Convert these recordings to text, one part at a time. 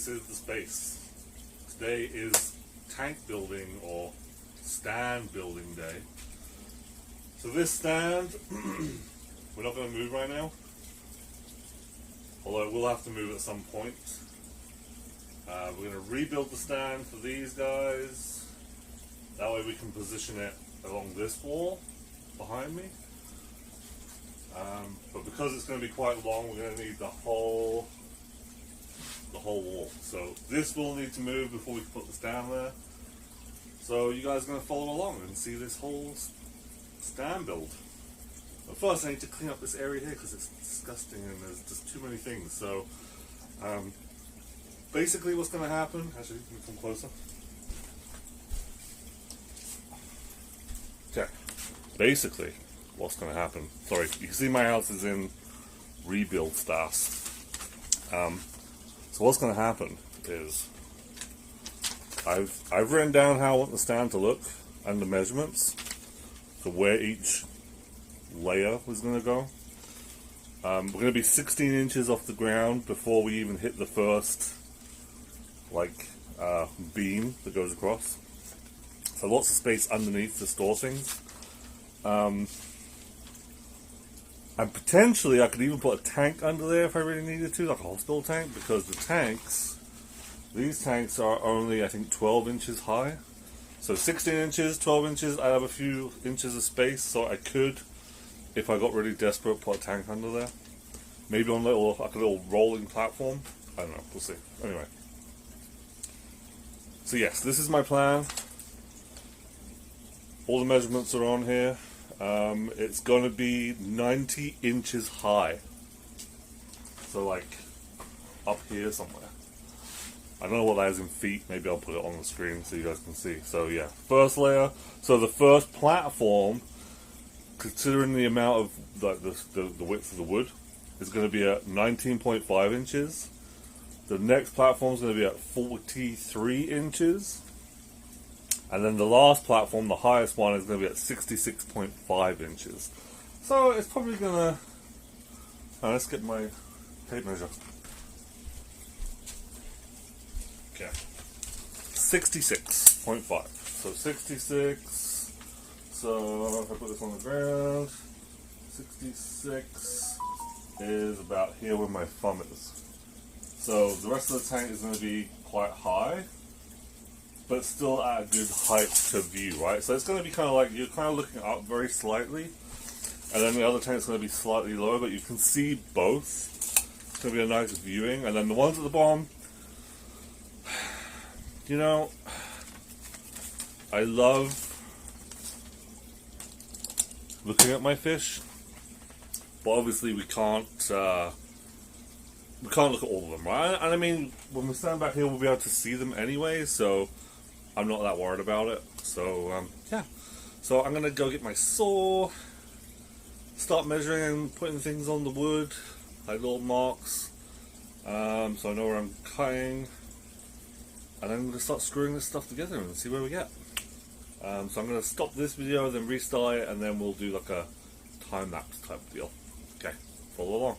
this is the space. Today is tank building or stand building day. So this stand, we're not going to move right now, although we'll have to move at some point. We're going to rebuild the stand for these guys. That way we can position it along this wall behind me. But because it's going to be quite long, we're going to need the whole wall. So this will need to move before we can put this down there. So you guys are going to follow along and see this whole stand build. But first I need to clean up this area here because it's disgusting and there's just too many things. So basically what's going to happen, actually you can come closer. Okay, basically what's going to happen, sorry, you can see my house is in rebuild status. So what's going to happen is I've written down how I want the stand to look and the measurements for where each layer was going to go. We're going to be 16 inches off the ground before we even hit the first beam that goes across. So lots of space underneath to store things. And potentially I could even put a tank under there if I really needed to, like a hospital tank, because the tanks, these tanks are only I think 12 inches high. So 16 inches, 12 inches, I have a few inches of space, so I could, if I got really desperate, put a tank under there. Maybe on a little rolling platform. I don't know, we'll see. Anyway. So yes, this is my plan. All the measurements are on here. It's going to be 90 inches high. So like up here somewhere. I don't know what that is in feet. Maybe I'll put it on the screen so you guys can see. So yeah, first layer. So the first platform, considering the amount of the width of the wood, is going to be at 19.5 inches. The next platform is going to be at 43 inches. And then the last platform, the highest one, is going to be at 66.5 inches. So it's probably going to... let's get my tape measure. Okay. 66.5. So 66. So if I put this on the ground, 66 is about here where my thumb is. So the rest of the tank is going to be quite high, but still at a good height to view, right? So it's going to be kind of like, you're kind of looking up very slightly, and then the other tank's going to be slightly lower, but you can see both. It's going to be a nice viewing. And then the ones at the bottom, you know, I love looking at my fish, but obviously we can't look at all of them, right? And I mean, when we stand back here, we'll be able to see them anyway, so I'm not that worried about it. So yeah, so I'm gonna go get my saw, start measuring and putting things on the wood, like little marks, so I know where I'm cutting, and then I'm gonna start screwing this stuff together and see where we get. So I'm gonna stop this video, then restart it, and then we'll do like a time lapse type deal. Okay, follow along.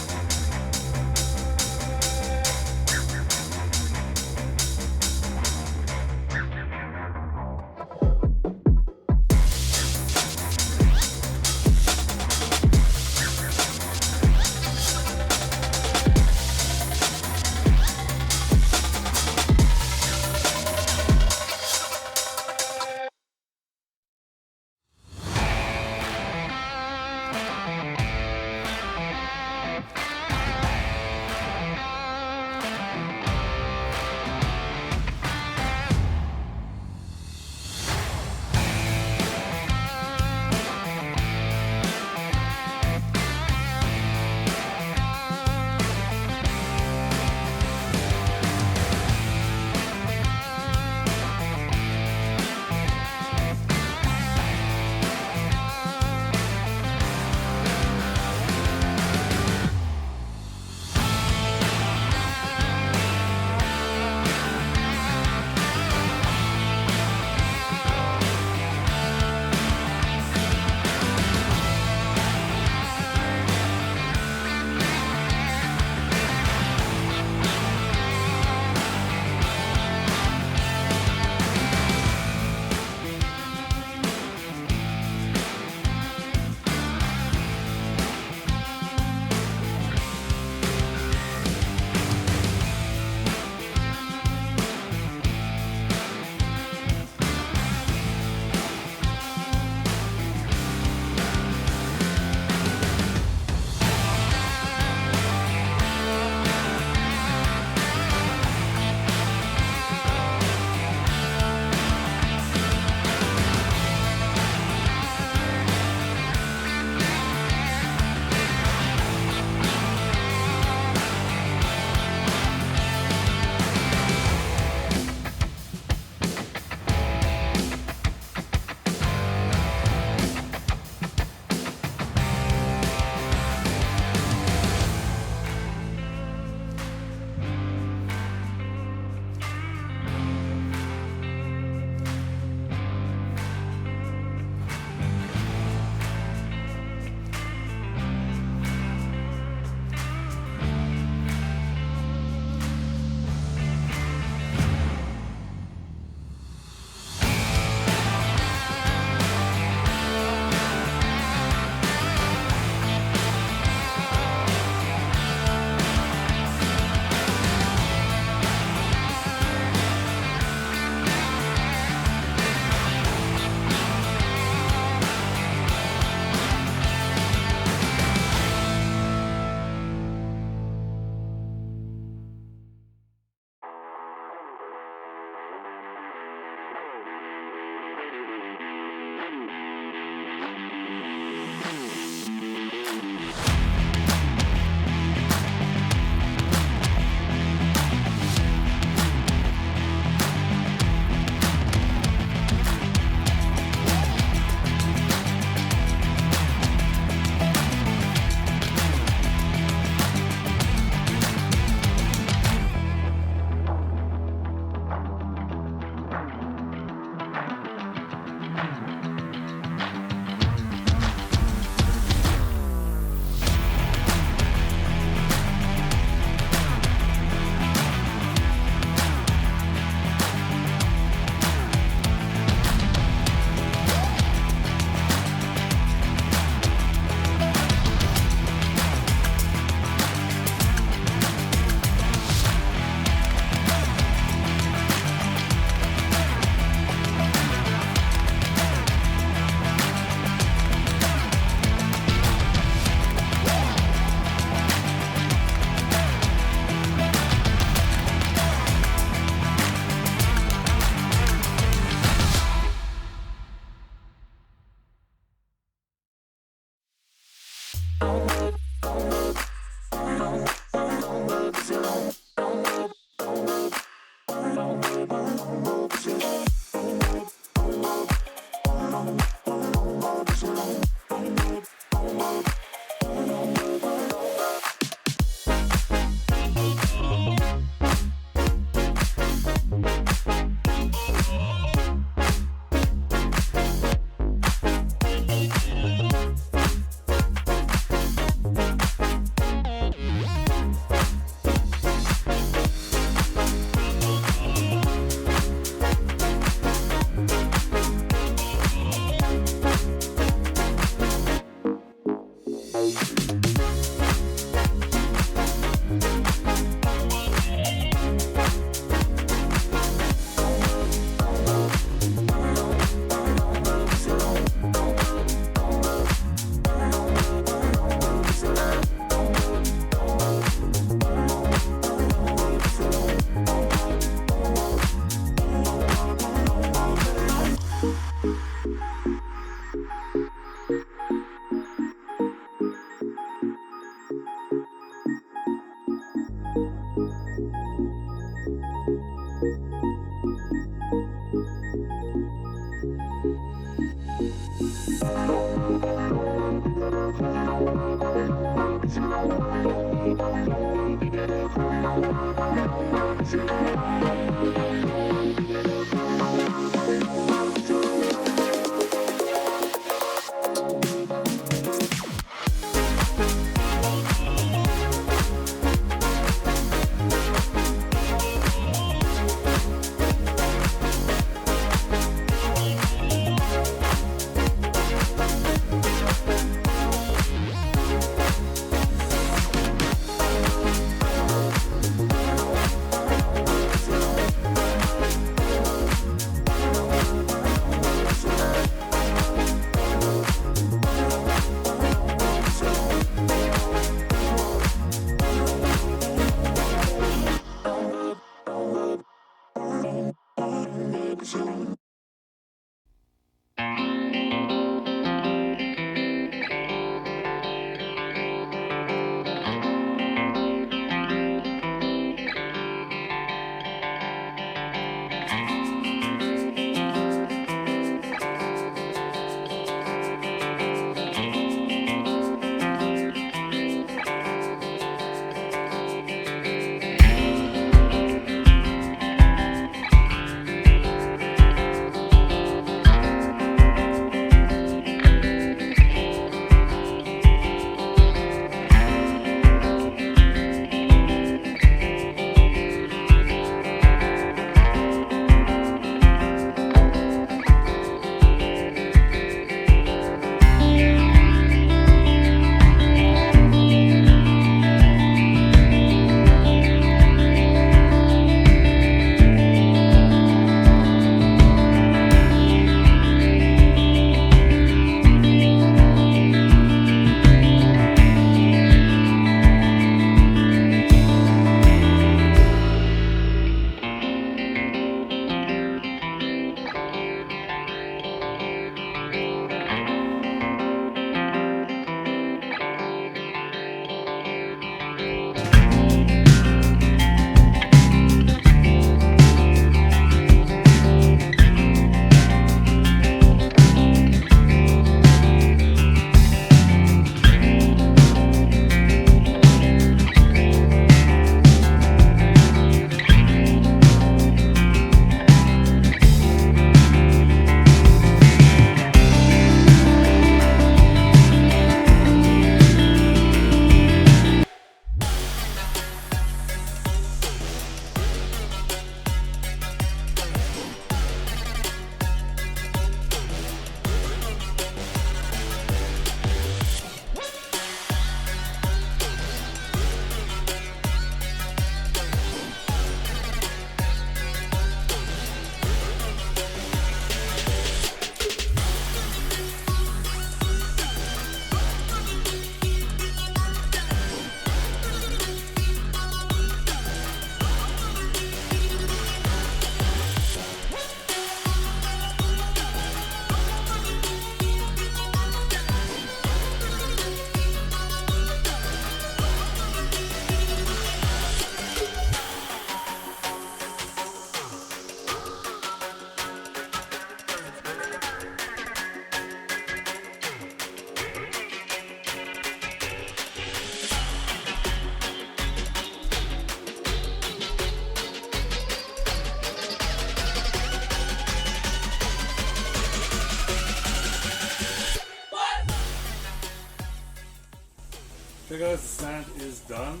Okay guys, the stand is done.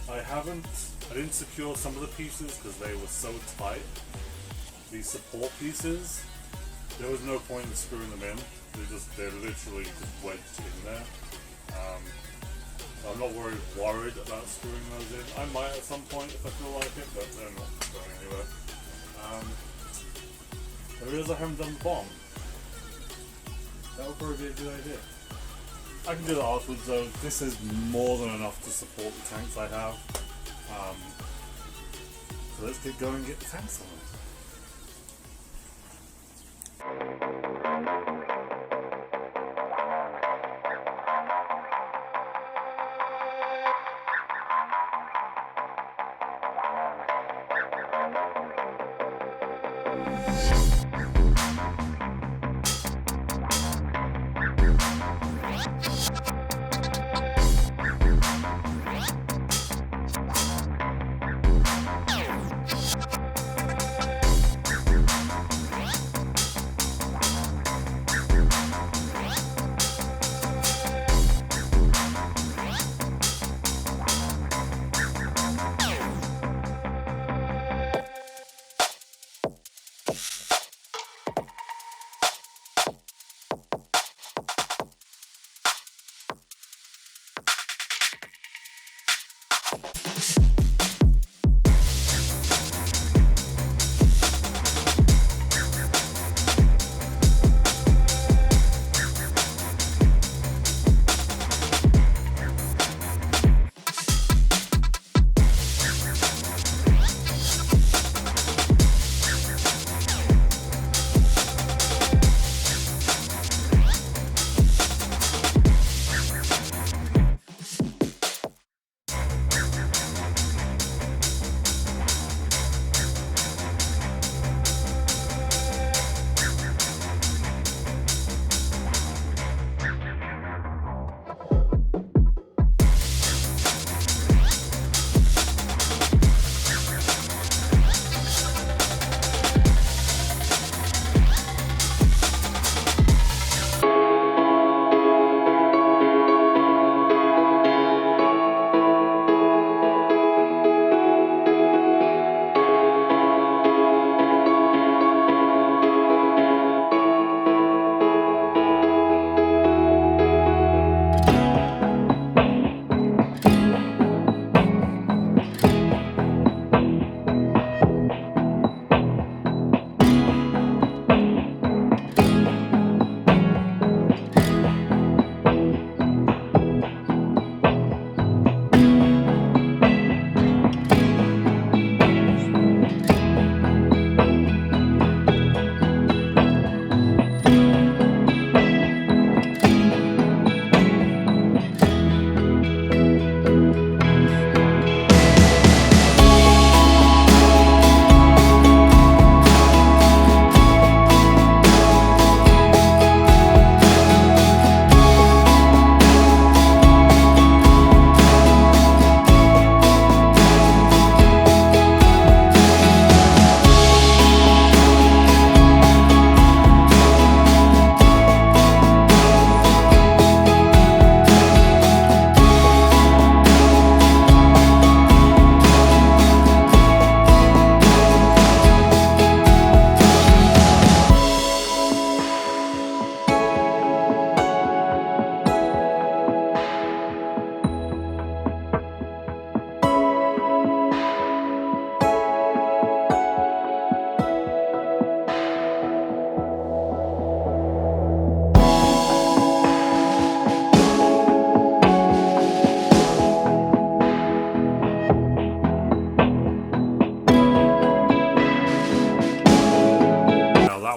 I didn't secure some of the pieces because they were so tight. These support pieces, there was no point in screwing them in. They're literally just wedged in there. I'm not worried about screwing those in. I might at some point if I feel like it, but they're not going anywhere. I realize I haven't done the bomb. That would probably be a good idea. I can do that afterwards though. This is more than enough to support the tanks I have. So let's get going and get the tanks on.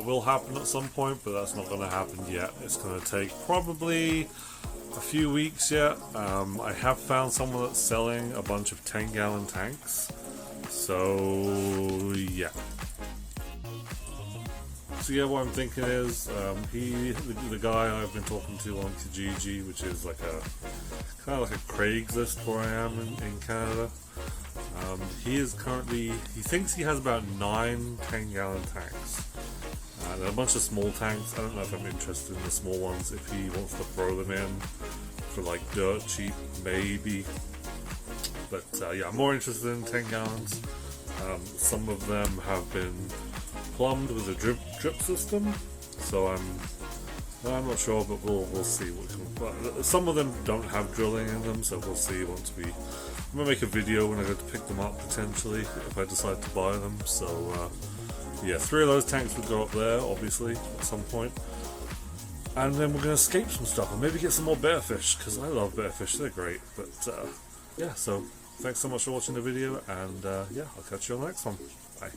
that will happen at some point, but that's not going to happen yet. It's going to take probably a few weeks yet. I have found someone that's selling a bunch of 10-gallon tanks, so yeah. So yeah, what I'm thinking is, the guy I've been talking to on Kijiji, which is like a kind of like a Craigslist where I am in Canada. He thinks he has about 9 10-gallon tanks. And a bunch of small tanks. I don't know if I'm interested in the small ones. If he wants to throw them in for like dirt cheap, maybe. But yeah, I'm more interested in 10 gallons. Some of them have been plumbed with a drip system, so I'm not sure, but we'll see what comes. But some of them don't have drilling in them, so we'll see once we. I'm gonna make a video when I go to pick them up potentially if I decide to buy them. So yeah, 3 of those tanks would go up there, obviously, at some point. And then we're gonna escape some stuff and maybe get some more bearfish, because I love bearfish. They're great. But yeah, so thanks so much for watching the video, and yeah, I'll catch you on the next one. Bye.